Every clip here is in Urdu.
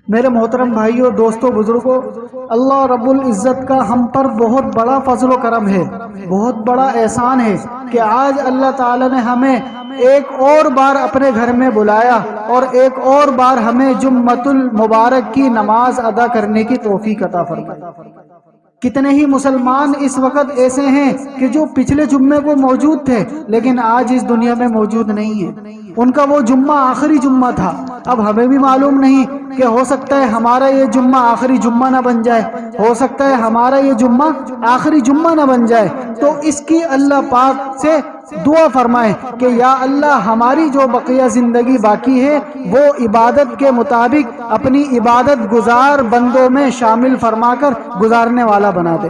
میرے محترم بھائیوں، دوستوں، بزرگوں، اللہ رب العزت کا ہم پر بہت بڑا فضل و کرم ہے، بہت بڑا احسان ہے کہ آج اللہ تعالی نے ہمیں ایک اور بار اپنے گھر میں بلایا اور ایک اور بار ہمیں جمعۃ المبارک کی نماز ادا کرنے کی توفیق عطا فرمائی۔ کتنے ہی مسلمان اس وقت ایسے ہیں کہ جو پچھلے جمعے کو موجود تھے لیکن آج اس دنیا میں موجود نہیں ہیں۔ ان کا وہ جمعہ آخری جمعہ تھا۔ اب ہمیں بھی معلوم نہیں کہ ہو سکتا ہے ہمارا یہ جمعہ آخری جمعہ نہ بن جائے، ہو سکتا ہے ہمارا یہ جمعہ آخری جمعہ نہ بن جائے، تو اس کی اللہ پاک سے دعا فرمائیں کہ یا اللہ ہماری جو بقیہ زندگی باقی ہے وہ عبادت کے مطابق اپنی عبادت گزار بندوں میں شامل فرما کر گزارنے والا بنا دے۔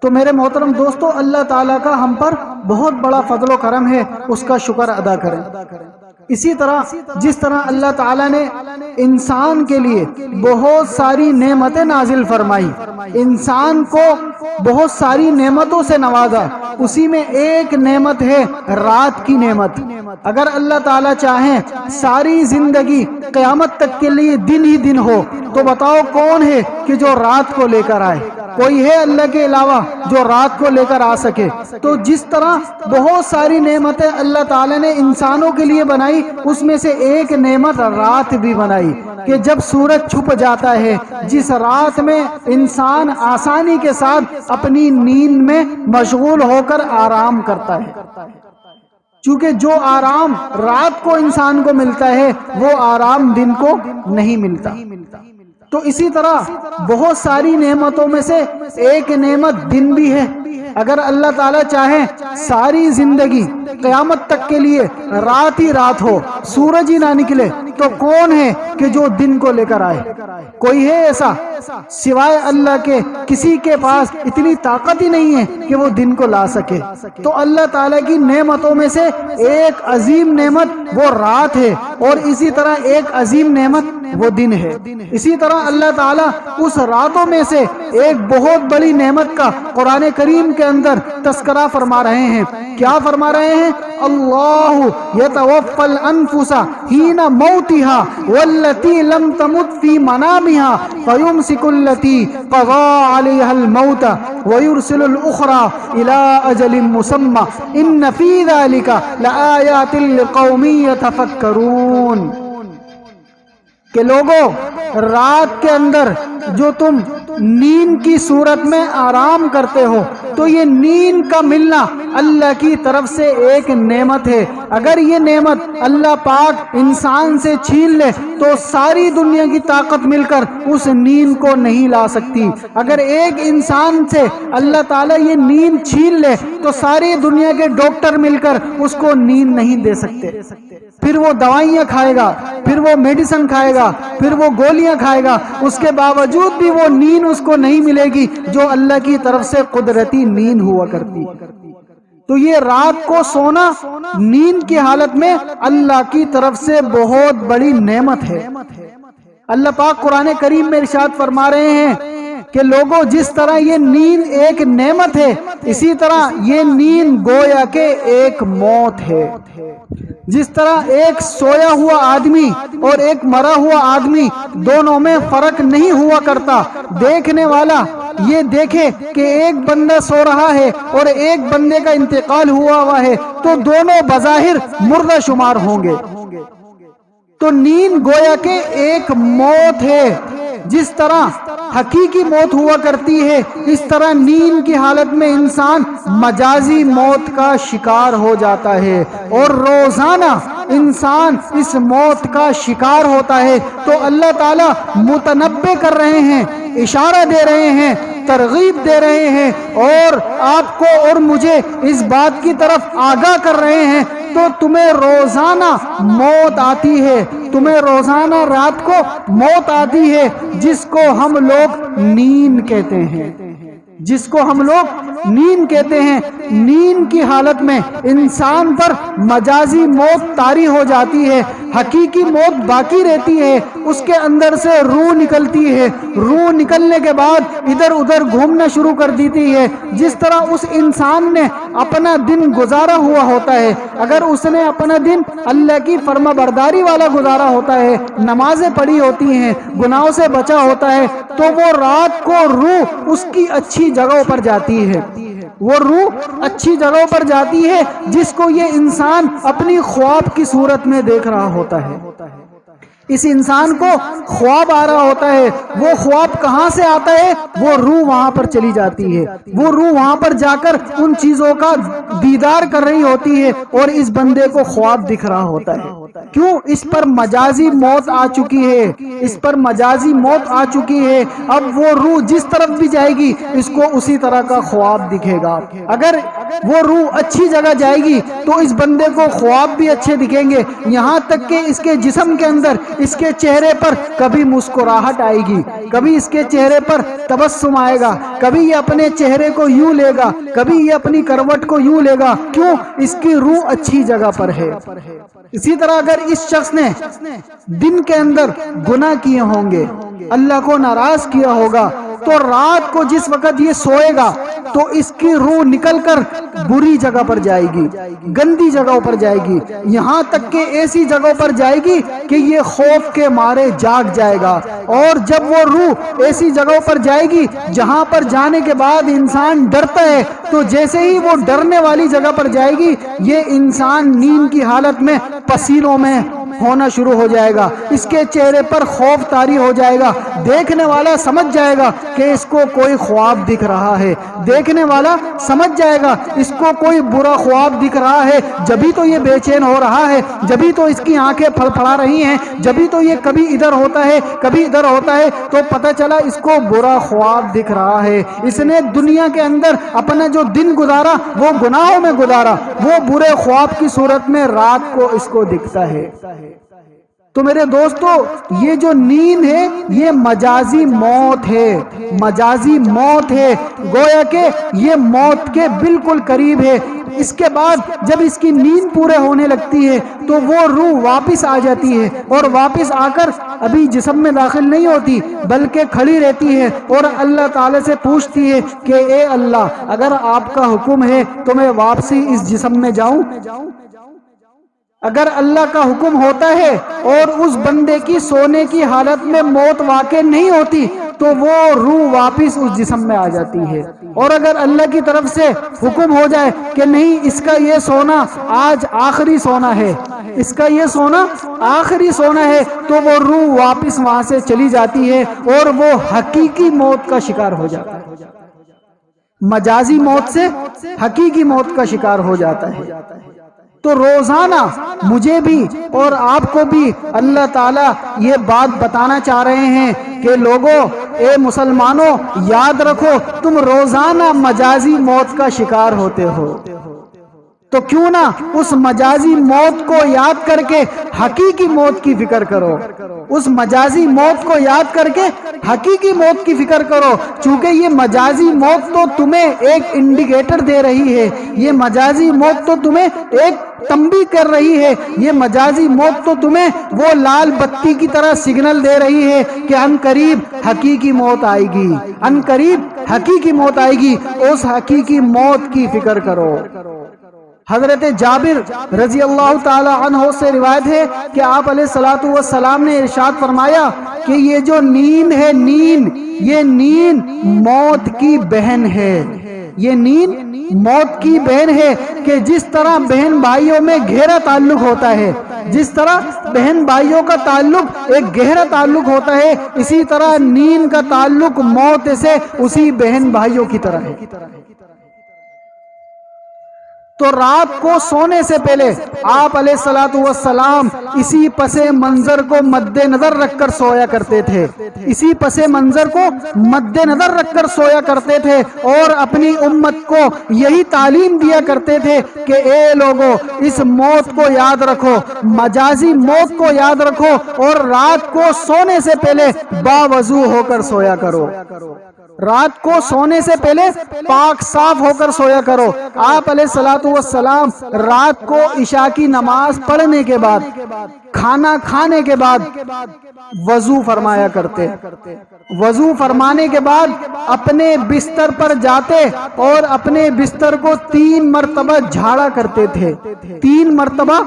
تو میرے محترم دوستو، اللہ تعالیٰ کا ہم پر بہت بڑا فضل و کرم ہے، اس کا شکر ادا کریں۔ اسی طرح جس طرح اللہ تعالیٰ نے انسان کے لیے بہت ساری نعمتیں نازل فرمائی، انسان کو بہت ساری نعمتوں سے نوازا، اسی میں ایک نعمت ہے رات کی نعمت۔ اگر اللہ تعالیٰ چاہیں ساری زندگی قیامت تک کے لیے دن ہی دن ہو تو بتاؤ کون ہے کہ جو رات کو لے کر آئے؟ کوئی ہے اللہ کے علاوہ جو رات کو لے کر آ سکے؟ تو جس طرح بہت ساری نعمتیں اللہ تعالیٰ نے انسانوں کے لیے بنائی، اس میں سے ایک نعمت رات بھی بنائی کہ جب سورج چھپ جاتا ہے، جس رات میں انسان آسانی کے ساتھ اپنی نیند میں مشغول ہو کر آرام کرتا ہے۔ چونکہ جو آرام رات کو انسان کو ملتا ہے وہ آرام دن کو نہیں ملتا۔ تو اسی طرح بہت ساری نعمتوں میں سے ایک نعمت دن بھی ہے۔ اگر اللہ تعالیٰ چاہیں ساری زندگی قیامت تک کے لیے رات ہی رات ہو، سورج ہی نہ نکلے، تو کون ہے کہ جو دن کو لے کر آئے؟ کوئی ہے ایسا؟ سوائے اللہ کے کسی کے پاس اتنی طاقت ہی نہیں ہے کہ وہ دن کو لا سکے۔ تو اللہ تعالیٰ کی نعمتوں میں سے ایک عظیم نعمت وہ رات ہے، اور اسی طرح ایک عظیم نعمت وہ دن ہے۔ اسی طرح اللہ تعالیٰ اس راتوں میں سے ایک بہت بڑی نعمت کا قرآن کریم کے اندر تذکرہ فرما رہے ہیں۔ کیا فرما رہے ہیں؟ اللہ یتوفی الانفس حین موتها والتی لم تمت فی منامها فیمسک التی قضى علیها الموت ویرسل الاخرى الى اجل مسمى ان فی ذلک لآیات لقوم یتفکرون۔ کہ لوگوں، رات کے اندر جو تم نیند کی صورت میں آرام کرتے ہو تو یہ نیند کا ملنا اللہ کی طرف سے ایک نعمت ہے۔ اگر یہ نعمت اللہ پاک انسان سے چھین لے تو ساری دنیا کی طاقت مل کر اس نیند کو نہیں لا سکتی۔ اگر ایک انسان سے اللہ تعالیٰ یہ نیند چھین لے تو ساری دنیا کے ڈاکٹر مل کر اس کو نیند نہیں دے سکتے۔ پھر وہ دوائیاں کھائے گا، پھر وہ میڈیسن کھائے گا، پھر وہ گولیاں کھائے گا، اس کے باوجود بھی وہ نیند اس کو نہیں ملے گی جو اللہ کی طرف سے قدرتی نیند ہوا کرتی۔ تو یہ رات کو سونا نیند کی حالت میں اللہ کی طرف سے بہت بڑی نعمت ہے۔ اللہ پاک قرآن کریم میں ارشاد فرما رہے ہیں کہ لوگوں، جس طرح یہ نیند ایک نعمت ہے، اسی طرح یہ نیند گویا کہ ایک موت ہے۔ جس طرح ایک سویا ہوا آدمی اور ایک مرا ہوا آدمی دونوں میں فرق نہیں ہوا کرتا، دیکھنے والا یہ دیکھے کہ ایک بندہ سو رہا ہے اور ایک بندے کا انتقال ہوا ہے تو دونوں بظاہر مردہ شمار ہوں گے۔ تو نیند گویا کہ ایک موت ہے۔ جس طرح حقیقی موت ہوا کرتی ہے، اس طرح نیند کی حالت میں انسان مجازی موت کا شکار ہو جاتا ہے، اور روزانہ انسان اس موت کا شکار ہوتا ہے۔ تو اللہ تعالیٰ متنبہ کر رہے ہیں، اشارہ دے رہے ہیں، ترغیب دے رہے ہیں، اور آپ کو اور مجھے اس بات کی طرف آگاہ کر رہے ہیں۔ تو تمہیں روزانہ موت آتی ہے، تمہیں روزانہ رات کو موت آتی ہے، جس کو ہم لوگ نیند کہتے ہیں۔ جس کو ہم لوگ نیند کہتے ہیں، نیند کی حالت میں انسان پر مجازی موت طاری ہو جاتی ہے، حقیقی موت باقی رہتی ہے، اس کے اندر سے روح نکلتی ہے، روح نکلنے کے بعد ادھر ادھر گھومنا شروع کر دیتی ہے۔ جس طرح اس انسان نے اپنا دن گزارا ہوا ہوتا ہے، اگر اس نے اپنا دن اللہ کی فرما برداری والا گزارا ہوتا ہے، نمازیں پڑھی ہوتی ہیں، گناہوں سے بچا ہوتا ہے، تو وہ رات کو روح اس کی اچھی جگہوں پر جاتی ہے، وہ روح اچھی جگہوں پر جاتی ہے جس کو یہ انسان اپنی خواب کی صورت میں دیکھ رہا ہوتا ہے۔ اس انسان کو خواب آ رہا ہوتا ہے، وہ خواب کہاں سے آتا ہے؟ وہ روح وہاں پر چلی جاتی ہے، وہ روح وہاں پر جا کر ان چیزوں کا دیدار کر رہی ہوتی ہے اور اس بندے کو خواب دکھ رہا ہوتا ہے۔ کیوں؟ اس پر مجازی موت آ چکی ہے، اس پر مجازی موت آ چکی ہے۔ اب وہ روح جس طرف بھی جائے گی اس کو اسی طرح کا خواب دکھے گا۔ اگر وہ روح اچھی جگہ جائے گی تو اس بندے کو خواب بھی اچھے دکھیں گے، یہاں تک کہ اس کے جسم کے اندر، اس کے چہرے پر کبھی مسکراہٹ آئے گی، کبھی اس کے چہرے پر تبسم آئے گا، کبھی یہ اپنے چہرے کو یوں لے گا، کبھی یہ اپنی کروٹ کو یوں لے گا۔ کیوں؟ اس کی روح اچھی جگہ پر ہے۔ اسی طرح اگر اس شخص نے دن کے اندر گناہ کیے ہوں گے، اللہ کو ناراض کیا ہوگا، تو رات کو جس وقت یہ سوئے گا تو اس کی روح نکل کر بری جگہ پر جائے گی، گندی جگہوں پر جائے گی، یہاں تک کہ ایسی جگہوں پر جائے گی کہ یہ خوف کے مارے جاگ جائے گا۔ اور جب وہ روح ایسی جگہوں پر جائے گی جہاں پر جانے کے بعد انسان ڈرتا ہے، تو جیسے ہی وہ ڈرنے والی جگہ پر جائے گی، یہ انسان نیند کی حالت میں پسینوں میں ہونا شروع ہو جائے گا، اس کے چہرے پر خوف طاری ہو جائے گا، دیکھنے والا سمجھ جائے گا کہ اس کو کوئی خواب دکھ رہا ہے، دیکھنے والا سمجھ جائے گا اس کو کوئی برا خواب دکھ رہا ہے، جبھی تو یہ بے چین ہو رہا ہے، جبھی تو اس کی آنکھیں پھڑ پھڑا رہی ہیں، جبھی تو یہ کبھی ادھر ہوتا ہے کبھی ادھر ہوتا ہے، تو پتہ چلا اس کو برا خواب دکھ رہا ہے۔ اس نے دنیا کے اندر اپنا جو دن گزارا وہ گناہوں میں گزارا، وہ برے خواب کی صورت میں رات کو اس کو دکھتا ہے۔ تو میرے دوستو، یہ جو نیند ہے یہ مجازی موت ہے، مجازی موت ہے، گویا کہ یہ موت کے بالکل قریب ہے۔ اس کے بعد جب اس کی نیند پورے ہونے لگتی ہے تو وہ روح واپس آ جاتی ہے، اور واپس آ کر ابھی جسم میں داخل نہیں ہوتی بلکہ کھڑی رہتی ہے اور اللہ تعالی سے پوچھتی ہے کہ اے اللہ، اگر آپ کا حکم ہے تو میں واپسی اس جسم میں جاؤں؟ اگر اللہ کا حکم ہوتا ہے اور اس بندے کی سونے کی حالت میں موت واقع نہیں ہوتی تو وہ روح واپس اس جسم میں آ جاتی ہے، اور اگر اللہ کی طرف سے حکم ہو جائے کہ نہیں، اس کا یہ سونا آج آخری سونا ہے، اس کا یہ سونا آخری سونا ہے، تو وہ روح واپس وہاں سے چلی جاتی ہے اور وہ حقیقی موت کا شکار ہو جاتا ہے، مجازی موت سے حقیقی موت کا شکار ہو جاتا ہے۔ تو روزانہ مجھے بھی اور آپ کو بھی اللہ تعالیٰ یہ بات بتانا چاہ رہے ہیں کہ لوگوں، اے مسلمانوں، یاد رکھو تم روزانہ مجازی موت کا شکار ہوتے ہو، تو کیوں نہ اس مجازی موت کو یاد کر کے حقیقی موت کی فکر کرو، اس مجازی موت کو یاد کر کے حقیقی موت کی فکر کرو، چونکہ یہ مجازی موت تو تمہیں ایک انڈیکیٹر دے رہی ہے، یہ مجازی موت تو تمہیں ایک تنبیہ کر رہی ہے، یہ مجازی موت تو تمہیں وہ لال بتی کی طرح سگنل دے رہی ہے کہ ان قریب حقیقی موت آئے گی، ان قریب حقیقی موت آئے گی، اس حقیقی موت کی فکر کرو۔ حضرت جابر رضی اللہ تعالی عنہ سے روایت ہے کہ آپ علیہ الصلوۃ والسلام نے ارشاد فرمایا کہ یہ جو نیند ہے، نیند، یہ نیند موت کی بہن ہے، یہ نیند موت کی بہن ہے، کہ جس طرح بہن بھائیوں میں گہرا تعلق ہوتا ہے، جس طرح بہن بھائیوں کا تعلق ایک گہرا تعلق ہوتا ہے، اسی طرح نیند کا تعلق موت سے اسی بہن بھائیوں کی طرح ہے۔ تو رات کو سونے سے پہلے آپ علیہ الصلوۃ والسلام اسی پس منظر کو مد نظر رکھ کر سویا کرتے تھے، اسی پس منظر کو مد نظر رکھ کر سویا کرتے تھے، اور اپنی امت کو یہی تعلیم دیا کرتے تھے کہ اے لوگو، اس موت کو یاد رکھو، مجازی موت کو یاد رکھو، اور رات کو سونے سے پہلے باوضو ہو کر سویا کرو۔ رات کو سونے سے پہلے پاک صاف ہو کر سویا کرو۔ آپ علیہ الصلوۃ والسلام رات کو عشاء کی نماز پڑھنے کے بعد، کھانا کھانے کے بعد وضو فرمایا کرتے۔ وضو فرمانے کے بعد اپنے بستر پر جاتے اور اپنے بستر کو 3 مرتبہ جھاڑا کرتے تھے، 3 مرتبہ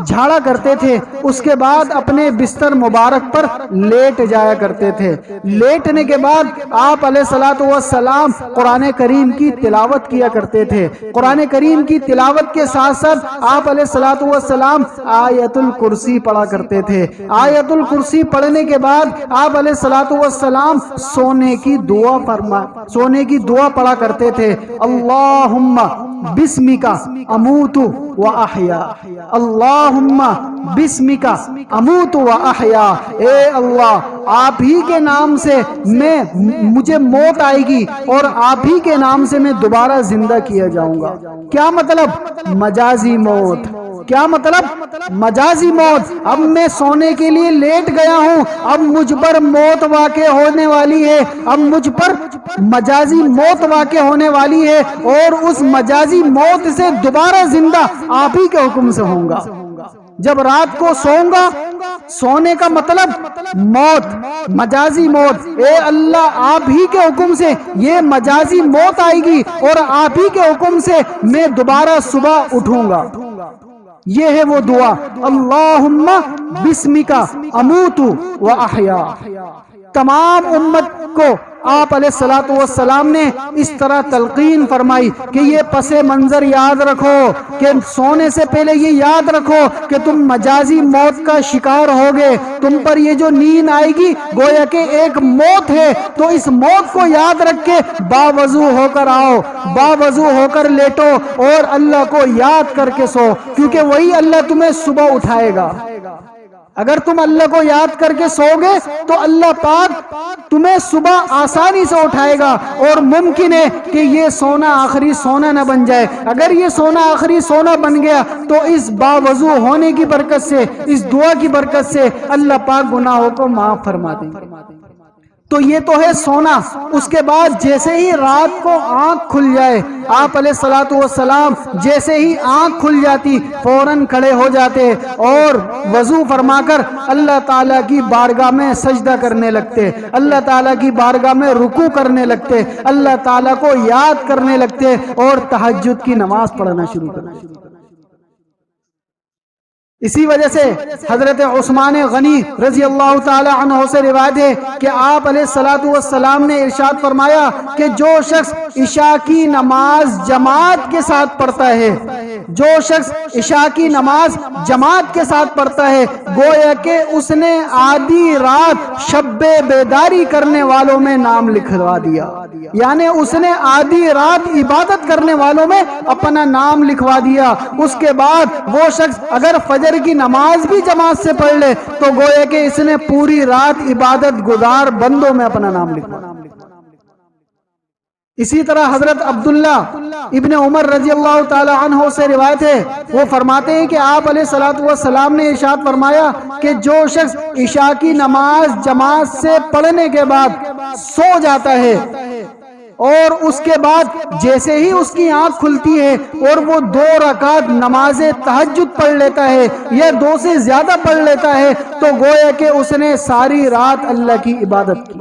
جھاڑا کرتے تھے۔ اس کے بعد اپنے بستر مبارک پر لیٹ جایا کرتے تھے۔ لیٹنے کے بعد آپ علیہ الصلوۃ والسلام قرآن کریم کی تلاوت کیا کرتے تھے۔ قرآن کریم کی تلاوت کے ساتھ ساتھ آپ علیہ الصلوۃ والسلام آیت الکرسی پڑھا کرتے تھے۔ آیت الکرسی پڑھنے کے بعد آپ علیہ الصلوۃ والسلام سونے کی دعا پڑھا کرتے تھے۔ اللہم بسمک اموت و احیا، اللہم بسمک اموت و احیا، اے اللہ آپ ہی کے نام سے مجھے موت آئے گی اور آپ ہی کے نام سے میں دوبارہ زندہ کیا جاؤں گا۔ کیا مطلب؟ مجازی موت۔ کیا مطلب؟ مجازی موت۔ اب میں سونے کے لیے لیٹ گیا ہوں، اب مجھ پر موت واقع ہونے والی ہے، اب مجھ پر مجازی موت واقع ہونے والی ہے، اور اس مجازی موت سے دوبارہ زندہ آپ ہی کے حکم سے ہوں گا۔ جب رات کو سوؤں گا، سونے کا مطلب موت، مجازی موت، اے اللہ آپ ہی کے حکم سے یہ مجازی موت آئے گی اور آپ ہی کے حکم سے میں دوبارہ صبح اٹھوں گا۔ یہ ہے وہ دعا، اللہم بسمک اموت و احیا۔ تمام امت کو آپ علیہ الصلوۃ والسلام نے اس طرح تلقین فرمائی کہ یہ پس منظر یاد رکھو، کہ سونے سے پہلے یہ یاد رکھو کہ تم مجازی موت کا شکار ہوگے۔ تم پر یہ جو نیند آئے گی گویا کہ ایک موت ہے، تو اس موت کو یاد رکھ کے باوضو ہو کر آؤ، باوضو ہو کر لیٹو اور اللہ کو یاد کر کے سو، کیونکہ وہی اللہ تمہیں صبح اٹھائے گا۔ اگر تم اللہ کو یاد کر کے سو گے تو اللہ پاک تمہیں صبح آسانی سے اٹھائے گا، اور ممکن ہے کہ یہ سونا آخری سونا نہ بن جائے۔ اگر یہ سونا آخری سونا بن گیا تو اس باوضو ہونے کی برکت سے، اس دعا کی برکت سے اللہ پاک گناہوں کو معاف فرما دیں گے۔ تو یہ تو ہے سونا۔ اس کے بعد جیسے ہی رات کو آنکھ کھل جائے، آپ علیہ الصلوۃ والسلام جیسے ہی آنکھ کھل جاتی فوراً کھڑے ہو جاتے اور وضو فرما کر اللہ تعالیٰ کی بارگاہ میں سجدہ کرنے لگتے، اللہ تعالیٰ کی بارگاہ میں رکوع کرنے لگتے، اللہ تعالیٰ کو یاد کرنے لگتے اور تہجد کی نماز پڑھنا شروع کرتے۔ اسی وجہ سے حضرت عثمان غنی رضی اللہ تعالی عنہ سے روایت ہے کہ آپ علیہ الصلوۃ والسلام نے ارشاد فرمایا کہ جو شخص عشاء کی نماز جماعت کے ساتھ پڑھتا ہے، جو شخص عشاء کی نماز جماعت کے ساتھ پڑھتا ہے، گویا کہ اس نے آدھی رات شب بیداری کرنے والوں میں نام لکھوا دیا، یعنی اس نے آدھی رات عبادت کرنے والوں میں اپنا نام لکھوا دیا۔ اس کے بعد وہ شخص اگر فجر کی نماز بھی جماعت سے پڑھ لے تو گویا کہ اس نے پوری رات عبادت گزار بندوں میں اپنا نام لکھوا۔ اسی طرح حضرت عبداللہ ابن عمر رضی اللہ تعالی عنہ سے روایت ہے، وہ فرماتے ہیں کہ آپ علیہ الصلوۃ والسلام نے ارشاد فرمایا کہ جو شخص عشاء کی نماز جماعت سے پڑھنے کے بعد سو جاتا ہے اور اس کے بعد جیسے ہی اس کی آنکھ کھلتی ہے اور وہ 2 رکعت نماز تہجد پڑھ لیتا ہے یا 2 سے زیادہ پڑھ لیتا ہے تو گویا کہ اس نے ساری رات اللہ کی عبادت کی۔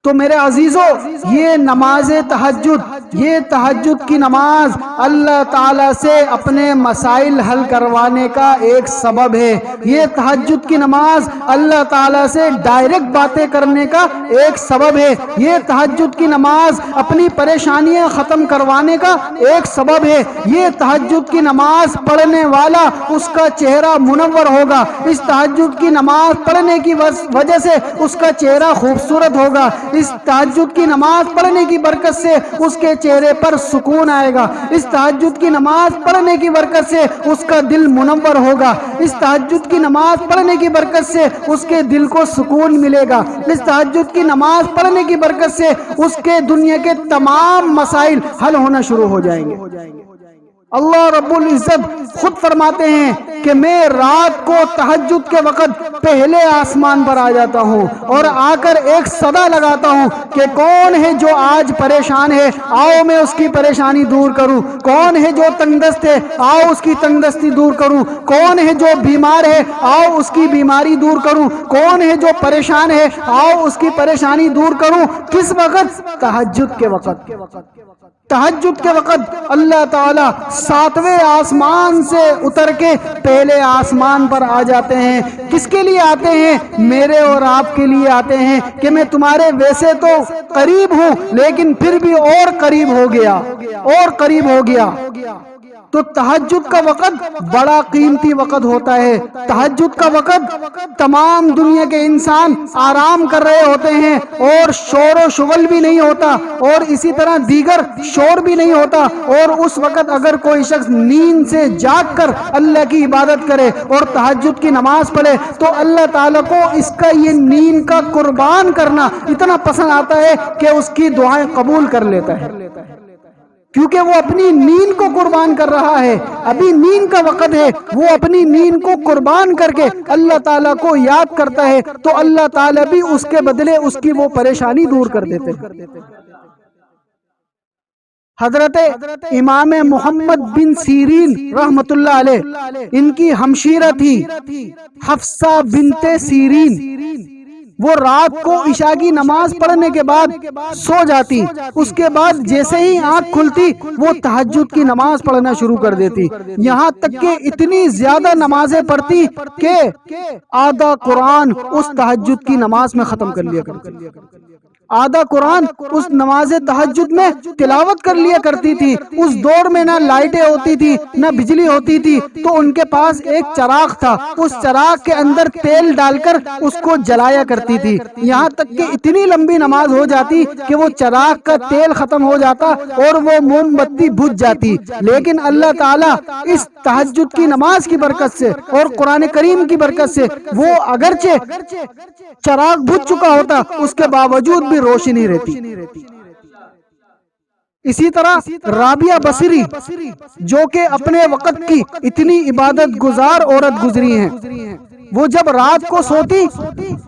تو میرے عزیزو، یہ نماز تہجد، یہ تہجد کی نماز اللہ تعالیٰ سے اپنے مسائل حل کروانے کا ایک سبب ہے۔ یہ تہجد کی نماز اللہ تعالیٰ سے ڈائریکٹ باتیں کرنے کا ایک سبب ہے۔ یہ تہجد کی نماز اپنی پریشانیاں ختم کروانے کا ایک سبب ہے۔ یہ تہجد کی نماز پڑھنے والا اس کا چہرہ منور ہوگا، اس تہجد کی نماز پڑھنے کی وجہ سے اس کا چہرہ خوبصورت ہوگا، اس تہجد کی نماز پڑھنے کی برکت سے اس کے چہرے پر سکون آئے گا، اس تہجد کی نماز پڑھنے کی برکت سے اس کا دل منور ہوگا، اس تہجد کی نماز پڑھنے کی برکت سے اس کے دل کو سکون ملے گا، اس تہجد کی نماز پڑھنے کی برکت سے اس کے دنیا کے تمام مسائل حل ہونا شروع ہو جائیں گے۔ اللہ رب العزت خود فرماتے ہیں کہ میں رات کو تہجد کے وقت پہلے آسمان پر آ جاتا ہوں اور آ کر ایک صدا لگاتا ہوں کہ کون ہے جو آج پریشان ہے، آؤ میں اس کی پریشانی دور کروں، کون ہے جو تنگ دست ہے، آؤ اس کی تنگ دستی دور کروں، کون ہے جو بیمار ہے، آؤ اس کی بیماری دور کروں، کون ہے جو پریشان ہے، آؤ اس کی پریشانی دور کروں۔ کس وقت؟ تہجد کے وقت۔ تہجد کے وقت اللہ تعالیٰ 7ویں آسمان سے اتر کے پہلے آسمان پر آ جاتے ہیں۔ کس کے لیے آتے ہیں؟ میرے اور آپ کے لیے آتے ہیں کہ میں تمہارے ویسے تو قریب ہوں لیکن پھر بھی اور قریب ہو گیا، اور قریب ہو گیا۔ تو تہجد کا وقت بڑا قیمتی وقت ہوتا ہے۔ تہجد کا وقت تمام دنیا کے انسان آرام کر رہے ہوتے ہیں اور شور و شغل بھی نہیں ہوتا اور اسی طرح دیگر شور بھی نہیں ہوتا، اور اس وقت اگر کوئی شخص نیند سے جاگ کر اللہ کی عبادت کرے اور تہجد کی نماز پڑھے تو اللہ تعالیٰ کو اس کا یہ نیند کا قربان کرنا اتنا پسند آتا ہے کہ اس کی دعائیں قبول کر لیتا ہے، کیونکہ وہ اپنی نیند کو قربان کر رہا ہے۔ ابھی نیند کا وقت ہے، وہ اپنی نیند کو قربان کر کے اللہ تعالیٰ کو یاد کرتا ہے تو اللہ تعالیٰ بھی اس کے بدلے اس کی وہ پریشانی دور کر دیتے ہیں۔ حضرت امام محمد بن سیرین رحمت اللہ علیہ، ان کی ہمشیرہ تھی حفصہ بنت سیرین۔ وہ رات کو عشاء کی نماز پڑھنے کے بعد سو جاتی، اس کے بعد جیسے ہی آنکھ کھلتی وہ تہجد کی نماز پڑھنا شروع کر دیتی، یہاں تک کہ اتنی زیادہ نمازیں پڑھتی کہ آدھا قرآن اس تہجد کی نماز میں ختم کر لیا کرتی، آدھا قرآن اس نماز تہجد میں تلاوت کر لیا کرتی تھی۔ اس دور میں نہ لائٹیں ہوتی تھی نہ بجلی ہوتی تھی، تو ان کے پاس ایک چراغ تھا، اس چراغ کے اندر تیل ڈال کر اس کو جلایا کرتی تھی، یہاں تک کہ اتنی لمبی نماز ہو جاتی کہ وہ چراغ کا تیل ختم ہو جاتا اور وہ موم بتی بجھ جاتی۔ لیکن اللہ تعالیٰ اس تہجد کی نماز کی برکت سے اور قرآن کریم کی برکت سے وہ اگرچہ چراغ بجھ چکا ہوتا اس کے باوجود بھی روشنی رہتی۔ اسی طرح رابعہ بصری جو کہ اپنے وقت کی اتنی عبادت گزار عورت گزری ہیں، وہ جب رات کو سوتی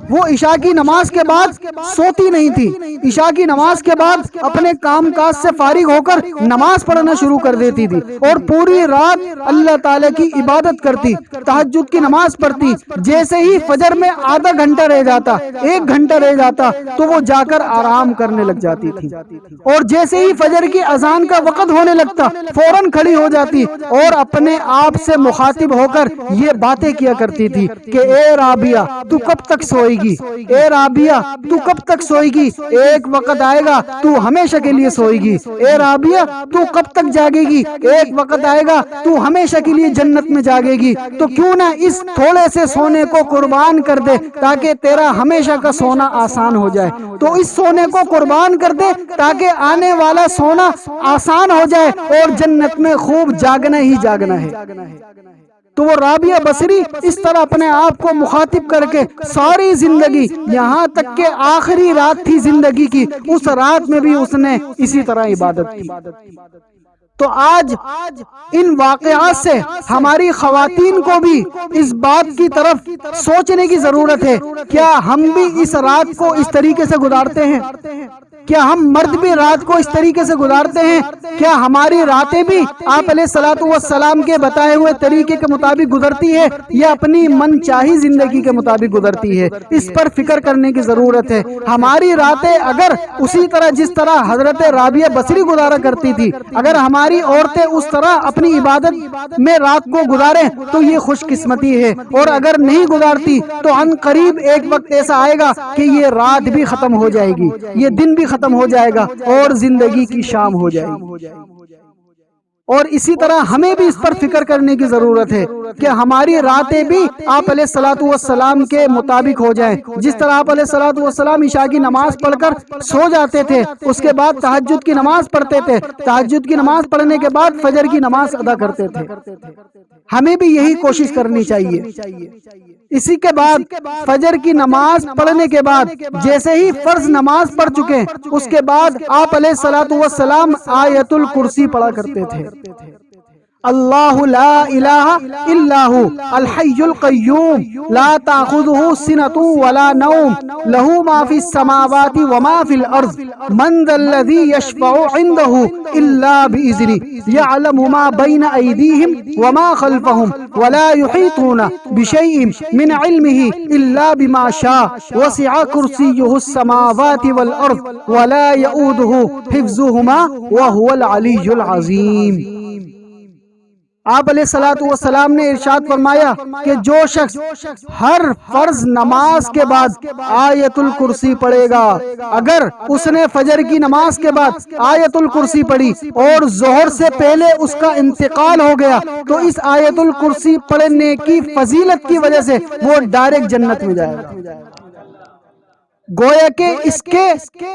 وہ عشاء کی نماز کے بعد سوتی نہیں تھی، عشاء کی نماز کے بعد اپنے کام کاج سے فارغ ہو کر نماز پڑھنا شروع کر دیتی تھی اور پوری رات اللہ تعالیٰ کی عبادت کرتی، تہجد کی نماز پڑھتی۔ جیسے ہی فجر میں آدھا گھنٹہ رہ جاتا، 1 گھنٹہ رہ جاتا تو وہ جا کر آرام کرنے لگ جاتی تھی، اور جیسے ہی فجر کی اذان کا وقت ہونے لگتا فوراً کھڑی ہو جاتی اور اپنے آپ سے مخاطب ہو کر یہ باتیں کیا کرتی تھی کہ اے رابعہ تو کب تک سوئے گی، اے رابعہ تو کب تک سوئے گی، ایک وقت آئے گا تو ہمیشہ کے لیے سوئے گی، اے رابعہ تو کب تک جاگے گی، ایک وقت آئے گا تو ہمیشہ کے لیے جنت میں جاگے گی، تو کیوں نہ اس تھوڑے سے سونے کو قربان کر دے تاکہ تیرا ہمیشہ کا سونا آسان ہو جائے، تو اس سونے کو قربان کر دے تاکہ آنے والا سونا آسان ہو جائے اور جنت میں خوب جاگنا ہی جاگنا ہے۔ تو وہ رابعہ بصری اس طرح اپنے آپ کو مخاطب کر کے ساری زندگی، یہاں تک کہ آخری رات تھی زندگی کی، اس رات میں بھی اس نے اسی طرح عبادت کی۔ تو آج ان واقعات سے ہماری خواتین کو بھی اس بات کی طرف سوچنے کی ضرورت ہے، کیا ہم بھی اس رات کو اس طریقے سے گزارتے ہیں؟ کیا ہم مرد بھی رات کو اس طریقے سے گزارتے ہیں؟ کیا ہماری راتیں بھی آپ علیہ الصلوۃ والسلام کے بتائے ہوئے طریقے کے مطابق گزرتی ہے یا اپنی من چاہی زندگی کے مطابق گزرتی ہے؟ اس پر فکر کرنے کی ضرورت ہے۔ ہماری راتیں اگر اسی طرح جس طرح حضرت رابعہ بصری گزارا کرتی تھی، اگر ہماری عورتیں اس طرح اپنی عبادت میں رات کو گزاریں تو یہ خوش قسمتی ہے، اور اگر نہیں گزارتی تو عن قریب ایک وقت ایسا آئے گا کہ یہ رات بھی ختم ہو جائے گی، یہ دن بھی ختم ہو جائے گا اور زندگی کی شام ہو جائے گی۔ اور اسی طرح ہمیں بھی اس پر فکر کرنے کی ضرورت ہے کہ ہماری راتیں بھی آپ علیہ الصلوۃ والسلام کے مطابق ہو جائیں، جس طرح آپ علیہ الصلوۃ والسلام عشاء کی نماز پڑھ کر سو جاتے تھے، اس کے بعد تہجد کی نماز پڑھتے تھے، تہجد کی نماز پڑھنے کے بعد فجر کی نماز ادا کرتے تھے، ہمیں بھی یہی کوشش کرنی چاہیے۔ اسی کے بعد فجر کی نماز پڑھنے کے بعد جیسے ہی فرض نماز پڑھ چکے اس کے بعد آپ علیہ الصلوۃ والسلام آیت الکرسی پڑھا کرتے تھے۔ اللہ لا الہ الا ہو الحی القیوم لا تاخذہ سنۃ ولا نوم لہ ما فی السماوات وما فی الارض من ذا الذی یشفع عنده الا باذنہ یعلم ما بین ایدیہم وما خلفہم ولا یحیطون بشیء من علمہ الا بما شاء وسع کرسیہ السماوات والارض ولا یؤودہ حفظہما وہو العلی العظیم۔ آپ علیہ الصلوۃ والسلام نے ارشاد فرمایا کہ جو شخص ہر فرض نماز کے بعد آیت الکرسی پڑھے گا، اگر اس نے فجر کی نماز کے بعد آیت الکرسی پڑھی اور ظہر سے پہلے اس کا انتقال ہو گیا تو اس آیت الکرسی پڑھنے کی فضیلت کی وجہ سے وہ ڈائریکٹ جنت میں جائے گا۔ گویا کہ اس کے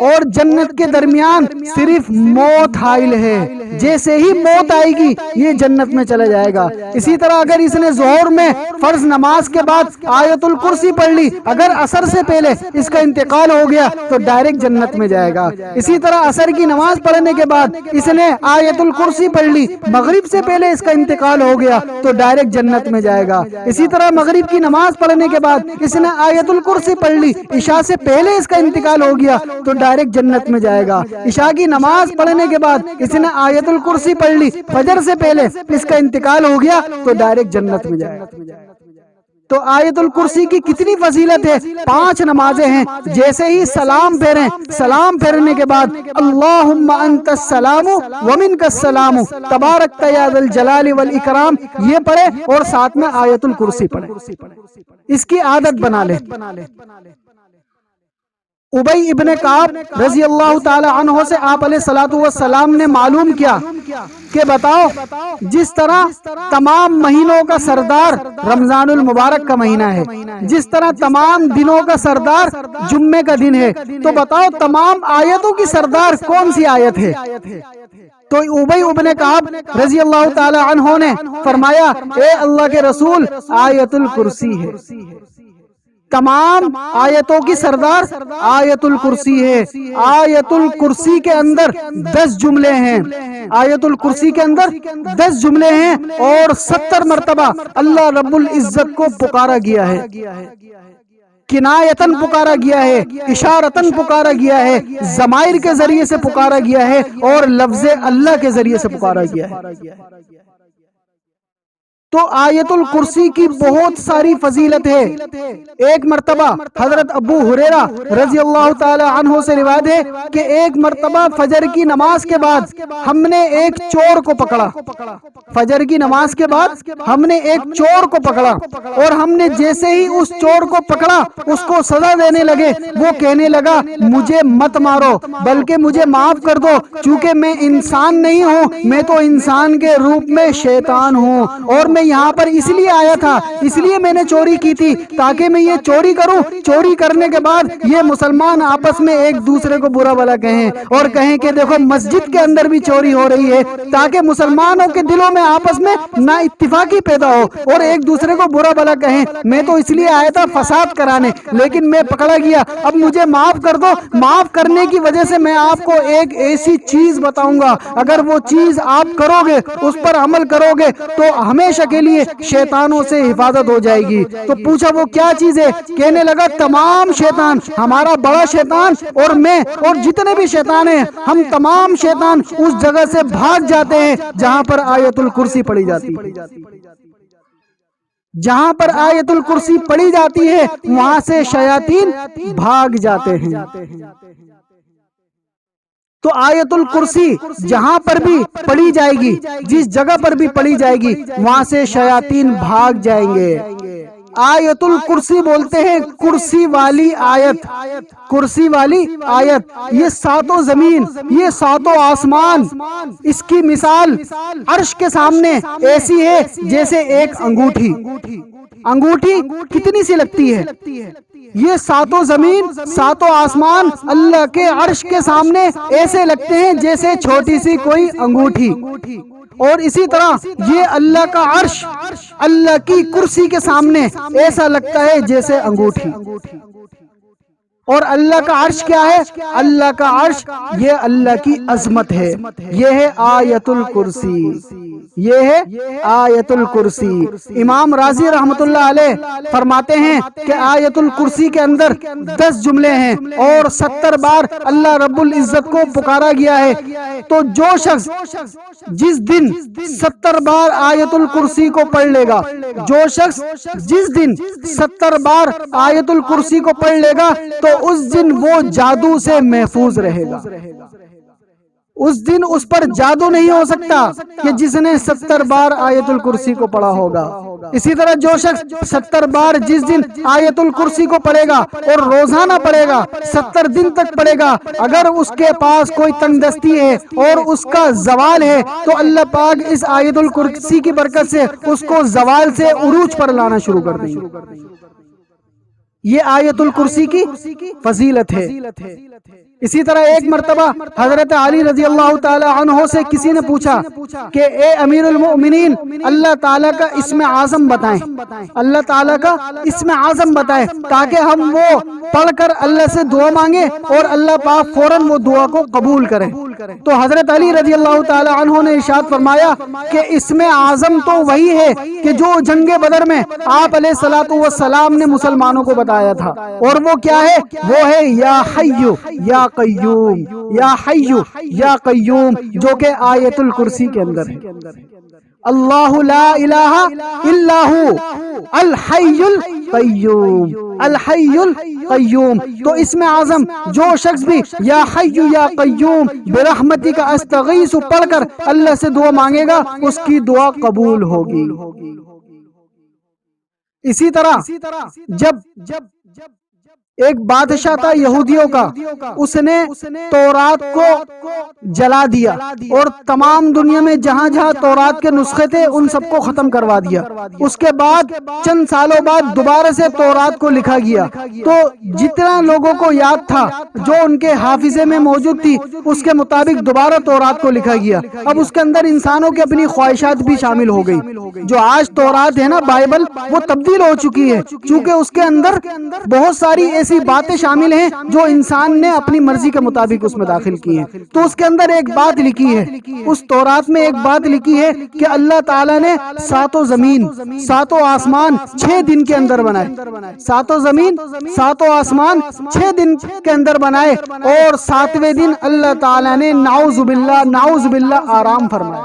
اور جنت کے درمیان صرف موت حائل ہے، جیسے ہی موت آئے گی یہ جنت میں چلا جائے گا۔ اسی طرح اگر اس نے ظہر میں فرض نماز کے بعد آیت الکرسی پڑھ لی، اگر عصر سے پہلے اس کا انتقال ہو گیا تو ڈائریکٹ جنت میں جائے گا۔ اسی طرح عصر کی نماز پڑھنے کے بعد اس نے آیت الکرسی پڑھ لی، مغرب سے پہلے اس کا انتقال ہو گیا تو ڈائریکٹ جنت میں جائے گا۔ اسی طرح مغرب کی نماز پڑھنے کے بعد اس نے آیت الکرسی پڑھ لی، عشاء سے پہلے اس کا انتقال ہو گیا تو ڈائریکٹ جنت میں جائے گا۔ عشاء کی نماز پڑھنے کے بعد اس نے آیت الکرسی پڑھ لی، فجر سے پہلے اس کا انتقال ہو گیا تو ڈائریکٹ جنت میں جائے گا۔ تو آیت الکرسی کی کتنی فضیلت ہے، 5 نمازیں ہیں، جیسے ہی سلام پھیریں، سلام پھیرنے کے بعد اللہم انت السلام ومنک السلام تبارک یا ذا الجلال والاکرام یہ پڑھے اور ساتھ میں آیت الکرسی پڑھے، اس کی عادت بنا لے۔ ابی ابن کعب رضی اللہ تعالی عنہ سے آپ علیہ الصلوۃ والسلام نے معلوم کیا کہ بتاؤ، جس طرح تمام مہینوں کا سردار رمضان المبارک کا مہینہ ہے، جس طرح تمام دنوں کا سردار جمعے کا دن ہے، تو بتاؤ تمام آیتوں کی سردار کون سی آیت ہے؟ تو ابی ابن کعب رضی اللہ تعالی عنہ نے فرمایا، اے اللہ کے رسول، آیت الکرسی ہے۔ تمام آیتوں کی سردار آیت الکرسی ہے۔ آیت الکرسی کے اندر 10 جملے ہیں، آیت الکرسی کے اندر 10 جملے ہیں اور 70 مرتبہ اللہ رب العزت کو پکارا گیا ہے، کنایتاً پکارا گیا ہے، اشارتاً پکارا گیا ہے، ضمائر کے ذریعے سے پکارا گیا ہے اور لفظ اللہ کے ذریعے سے پکارا گیا ہے۔ تو آیت الکرسی کی بہت ساری فضیلت ہے۔ ایک مرتبہ حضرت ابو ہریرہ رضی اللہ تعالی عنہ سے روایت ہے کہ ایک مرتبہ فجر کی نماز کے بعد ہم نے ایک چور کو پکڑا، فجر کی نماز کے بعد ہم نے ایک چور کو پکڑا اور ہم نے جیسے ہی اس چور کو پکڑا اس کو سزا دینے لگے، وہ کہنے لگا مجھے مت مارو بلکہ مجھے معاف کر دو، چونکہ میں انسان نہیں ہوں، میں تو انسان کے روپ میں شیطان ہوں اور میں یہاں پر اس لیے آیا تھا، اس لیے میں نے چوری کی تھی تاکہ میں یہ چوری کروں، چوری کرنے کے بعد یہ مسلمان آپس میں ایک دوسرے کو برا بھلا کہیں اور کہیں کہ دیکھو مسجد کے اندر بھی چوری ہو رہی ہے، تاکہ مسلمانوں کے دلوں میں آپس میں نا اتفاقی پیدا ہو اور ایک دوسرے کو برا بھلا کہیں۔ میں تو اس لیے آیا تھا فساد کرانے، لیکن میں پکڑا گیا، اب مجھے معاف کر دو۔ معاف کرنے کی وجہ سے میں آپ کو ایک ایسی چیز بتاؤں گا، اگر وہ چیز آپ کرو گے، اس پر عمل کرو گے تو ہمیشہ کے لیے شیطانوں سے حفاظت ہو جائے گی۔ تو پوچھا وہ کیا چیز ہے؟ کہنے لگا تمام شیطان، ہمارا بڑا شیطان اور میں اور جتنے بھی شیطان ہیں، ہم تمام شیطان اس جگہ سے بھاگ جاتے ہیں جہاں پر آیت الکرسی پڑھی جاتی ہے۔ جہاں پر آیت الکرسی پڑھی جاتی ہے وہاں سے شیاطین بھاگ جاتے ہیں۔ تو آیت الکرسی جہاں پر بھی پڑھی جائے گی، جس جگہ پر بھی پڑھی جائے گی وہاں سے شیاطین بھاگ جائیں گے۔ آیت الکرسی بولتے ہیں کرسی والی آیت، کرسی والی آیت۔ یہ 7 زمین، یہ 7 آسمان، اس کی مثال عرش کے سامنے ایسی ہے جیسے ایک انگوٹھی۔ انگوٹھی کتنی سی لگتی ہے؟ یہ 7 زمین، 7 آسمان اللہ کے عرش کے سامنے ایسے لگتے ہیں جیسے چھوٹی سی کوئی انگوٹھی، اور اسی طرح یہ اللہ کا عرش اللہ کی کرسی کے سامنے ایسا لگتا ہے جیسے انگوٹھی۔ اور اللہ کا عرش کیا ہے؟ اللہ کا عرش یہ اللہ کی عظمت ہے، یہ ہے آیت الکرسی، یہ ہے آیت الکرسی۔ امام رازی رحمت اللہ علیہ فرماتے ہیں کہ آیت الکرسی کے اندر 10 جملے ہیں اور 70 بار اللہ رب العزت کو پکارا گیا ہے۔ تو جو شخص جس دن 70 بار آیت الکرسی کو پڑھ لے گا، جو شخص جس دن 70 بار آیت الکرسی کو پڑھ لے گا تو اس دن وہ جادو سے محفوظ رہے گا، اس دن اس پر جادو نہیں ہو سکتا کہ جس نے 70 بار آیت الکرسی کو پڑھا ہوگا۔ اسی طرح جو شخص 70 بار جس دن آیت الکرسی کو پڑھے گا اور روزانہ پڑھے گا، 70 دن تک پڑھے گا، اگر اس کے پاس کوئی تنگ دستی ہے اور اس کا زوال ہے تو اللہ پاک اس آیت الکرسی کی برکت سے اس کو زوال سے عروج پر لانا شروع کر دیں گے۔ یہ آیت الکرسی کی فضیلت ہے۔ اسی طرح ایک مرتبہ حضرت علی رضی اللہ تعالی عنہ سے کسی نے پوچھا کہ اے امیر المؤمنین، اللہ تعالیٰ کا اسم اعظم بتائیں، اللہ تعالیٰ کا اسم اعظم بتائیں تاکہ ہم وہ پڑھ کر اللہ سے دعا مانگے اور اللہ پاک فوراً وہ دعا کو قبول کریں۔ تو حضرت علی رضی اللہ تعالی عنہ نے ارشاد فرمایا کہ اسم اعظم تو وہی ہے کہ جو جنگ بدر میں آپ علیہ الصلوۃ والسلام نے مسلمانوں کو بتایا تھا، اور وہ کیا ہے؟ وہ ہے یا حیّ یا قیوم، یا حیّ یا قیوم، جو کہ آیت الکرسی کے اندر ہے۔ اللہ لا الہ الا ہو الحی القیوم، الحی القیوم۔ تو اسم اعظم جو شخص بھی یا حی یا قیوم برحمتک استغیث پڑھ کر اللہ سے دعا مانگے گا، اس کی دعا قبول ہوگی۔ اسی طرح جب ایک بادشاہ تھا یہودیوں کا، اس نے تورات کو جلا دیا اور تمام دنیا میں جہاں جہاں تورات کے نسخے تھے ان سب کو ختم کروا دیا۔ اس کے بعد چند سالوں بعد دوبارہ سے تورات کو لکھا گیا، تو جتنا لوگوں کو یاد تھا جو ان کے حافظے میں موجود تھی اس کے مطابق دوبارہ تورات کو لکھا گیا۔ اب اس کے اندر انسانوں کی اپنی خواہشات بھی شامل ہو گئی۔ جو آج تورات ہے نا، بائبل، وہ تبدیل ہو چکی ہے، چونکہ اس کے اندر بہت ساری ایسی باتیں شامل ہیں جو انسان نے اپنی مرضی کے مطابق اس میں داخل کی ہیں۔ تو اس کے اندر ایک بات لکھی ہے، اس تورات میں ایک بات لکھی ہے کہ اللہ تعالیٰ نے 7 زمین 7 آسمان 6 دن کے اندر بنائے، 7 زمین 7 آسمان 6 دن کے اندر بنائے، اور 7ویں دن اللہ تعالیٰ نے نعوذ باللہ آرام فرمایا۔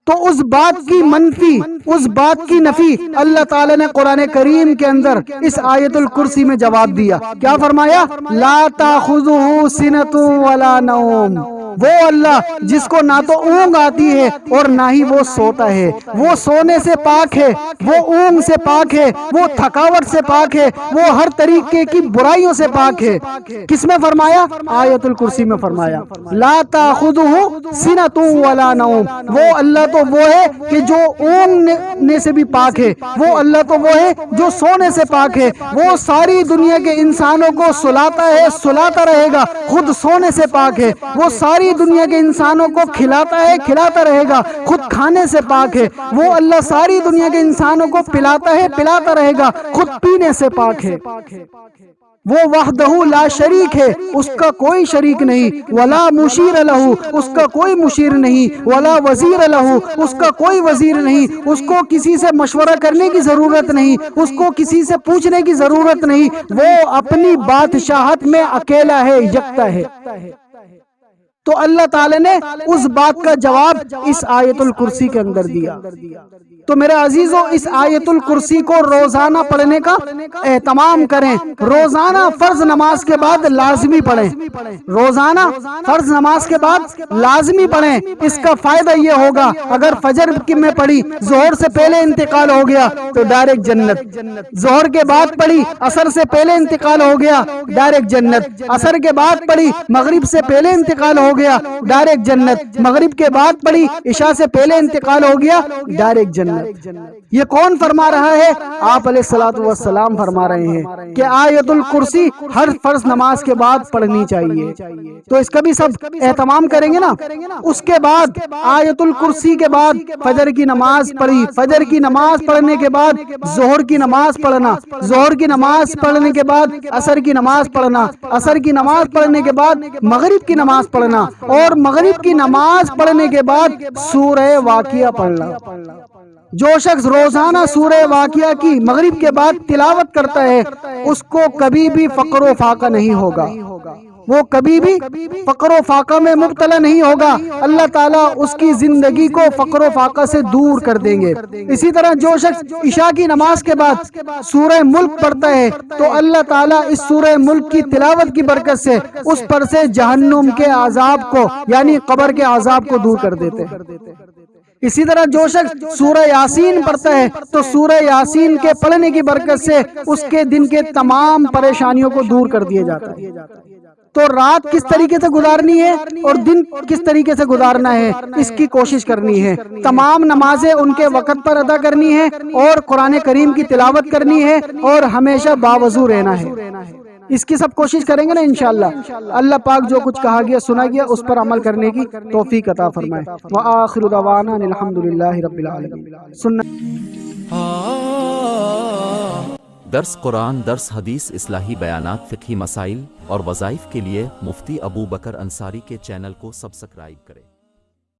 تو اس بات کی منفی، اس بات کی نفی اللہ تعالیٰ نے قرآن کریم کے اندر اس آیت الکرسی میں جواب دیا۔ کیا فرمایا؟ لا تاخذہ سنۃ ولا نوم، وہ اللہ جس کو نہ تو اونگ آتی ہے اور نہ ہی وہ سوتا ہے، وہ سونے سے پاک ہے، وہ اونگ سے پاک ہے، وہ تھکاوٹ سے پاک ہے، وہ ہر طریقے کی برائیوں سے پاک ہے۔ کس میں فرمایا؟ آیت الکرسی میں فرمایا لا تاخذہ سنۃ ولا نوم، وہ اللہ تو وہ ہے کہ جو اونگنے سے بھی پاک ہے، وہ اللہ تو وہ ہے جو سونے سے پاک ہے، وہ ساری دنیا کے انسانوں کو سلاتا ہے، سلاتا رہے گا، خود سونے سے پاک ہے، وہ ساری دنیا کے انسانوں کو کھلاتا ہے، کھلاتا رہے گا، خود کھانے سے پاک ہے، وہ اللہ ساری دنیا کے انسانوں کو پلاتا ہے، پلاتا رہے گا، خود پینے سے پاک ہے۔ وہ وحدہ لا شریک ہے، اس کا کوئی شریک نہیں، ولا مشیر لہ، اس کا کوئی مشیر نہیں، ولا وزیر لہ، اس کا کوئی وزیر نہیں، اس کو کسی سے مشورہ کرنے کی ضرورت نہیں، اس کو کسی سے پوچھنے کی ضرورت نہیں، وہ اپنی بادشاہت میں اکیلا ہے، یکتا ہے۔ تو اللہ تعالی نے اس بات کا جواب اس آیت الکرسی کے اندر دیا۔ تو میرے عزیزوں، اس آیت الکرسی کو روزانہ پڑھنے کا اہتمام کریں، روزانہ فرض نماز کے بعد لازمی پڑھیں، روزانہ فرض نماز کے بعد لازمی پڑھیں۔ اس کا فائدہ یہ ہوگا، اگر فجر میں پڑھی، ظہر سے پہلے انتقال ہو گیا تو ڈائریکٹ جنت، ظہر کے بعد پڑھی، عصر سے پہلے انتقال ہو گیا ڈائریکٹ جنت، عصر کے بعد پڑھی، مغرب سے پہلے انتقال ہو گیا ڈائریکٹ جنت، مغرب کے بعد پڑھی عشاء سے پہلے انتقال ہو گیا ڈائریکٹ جنت۔ یہ کون فرما رہا ہے؟ آپ علیہ الصلوۃ والسلام فرما رہے ہیں کہ آیت الکرسی ہر فرض نماز کے بعد پڑھنی چاہیے، تو اس کا بھی سب اہتمام کریں گے نا۔ اس کے بعد آیت الکرسی کے بعد فجر کی نماز پڑھی، فجر کی نماز پڑھنے کے بعد ظہر کی نماز پڑھنا، ظہر کی نماز پڑھنے کے بعد عصر کی نماز پڑھنا، عصر کی نماز پڑھنے کے بعد مغرب کی نماز پڑھنا، اور مغرب کی نماز پڑھنے کے بعد سورہ واقعہ پڑھنا۔ جو شخص روزانہ سورہ واقعہ کی مغرب کے بعد تلاوت کرتا ہے اس کو کبھی بھی فقر و فاقہ نہیں ہوگا، وہ کبھی بھی فقر و فاقہ میں مبتلا نہیں ہوگا، اللہ تعالیٰ اس کی زندگی کو فقر و فاقہ سے دور کر دیں گے۔ اسی طرح جو شخص عشاء کی نماز کے بعد سورہ ملک پڑھتا ہے تو اللہ تعالیٰ اس سورہ ملک کی تلاوت کی برکت سے اس پر سے جہنم کے عذاب کو یعنی قبر کے عذاب کو دور کر دیتے ہیں۔ اسی طرح جو شخص سورہ یاسین پڑھتا ہے تو سورہ یاسین کے پڑھنے کی برکت سے اس کے دن کے تمام پریشانیوں کو دور کر دیا جاتا ہے۔ تو رات کس طریقے سے گزارنی ہے اور دن کس طریقے سے گزارنا ہے اس کی کوشش کرنی ہے۔ تمام نمازیں ان کے وقت پر ادا کرنی ہے اور قرآن کریم کی تلاوت کرنی ہے اور ہمیشہ باوضو رہنا ہے۔ اس کی سب کوشش کریں گے نا انشاءاللہ۔ اللہ پاک جو کچھ کہا گیا سنا گیا اس پر عمل کرنے کی توفیق عطا فرمائے۔ وآخر دعوانا الحمدللہ رب العالمین۔ درس قرآن، درس حدیث، اصلاحی بیانات، فقہی مسائل اور وظائف کے لیے مفتی ابو بکر انصاری کے چینل کو سبسکرائب کریں۔